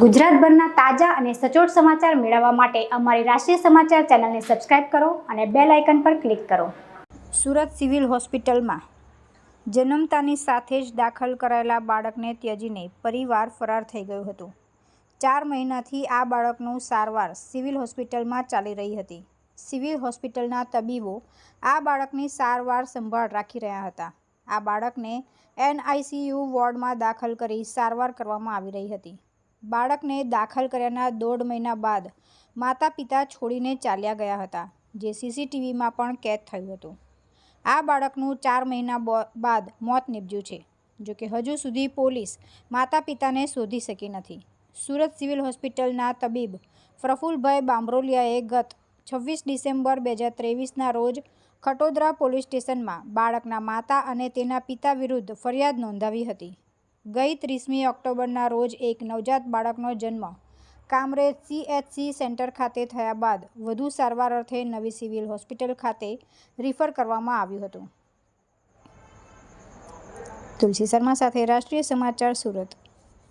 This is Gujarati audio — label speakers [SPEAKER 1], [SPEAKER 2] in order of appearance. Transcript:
[SPEAKER 1] ગુજરાતભરના તાજા અને સચોટ સમાચાર મેળવવા માટે અમારી રાષ્ટ્રીય સમાચાર ચેનલને સબસ્ક્રાઇબ કરો અને બેલ આઇકન પર ક્લિક કરો। સુરત સિવિલ હોસ્પિટલમાં જન્મતાની સાથે જ દાખલ કરાયેલા બાળકને ત્યજીને પરિવાર ફરાર થઈ ગયું હતું। 4 મહિનાથી આ બાળકનું સારવાર સિવિલ હોસ્પિટલમાં ચાલી રહી હતી। સિવિલ હોસ્પિટલના તબીબો આ બાળકની સારવાર સંભાળ રાખી રહ્યા હતા। આ બાળકને NICU વોર્ડમાં દાખલ કરી સારવાર કરવામાં આવી રહી હતી। બાળકને દાખલ કર્યાના 1.5 મહિના બાદ માતા પિતા છોડીને ચાલ્યા ગયા હતા, જે CCTVમાં પણ કેદ થયું હતું। આ બાળકનું 4 મહિના બાદ મોત નીપજ્યું છે, જોકે હજુ સુધી પોલીસ માતા પિતાને શોધી શકી નથી। સુરત સિવિલ હોસ્પિટલના તબીબ પ્રફુલભાઈ બામરોલિયાએ ગત 26 ડિસેમ્બર 2023ના રોજ ખટોદરા પોલીસ સ્ટેશનમાં બાળકના માતા અને તેના પિતા વિરુદ્ધ ફરિયાદ નોંધાવી હતી। ગઈ 30મી ઓક્ટોબરના રોજ એક નવજાત બાળકનો જન્મ કામરેજ CHC સેન્ટર ખાતે થયા બાદ વધુ સારવાર અર્થે નવી સિવિલ હોસ્પિટલ ખાતે રિફર કરવામાં આવ્યું હતું। તુલસી શર્મા સાથે રાષ્ટ્રીય સમાચાર સુરત।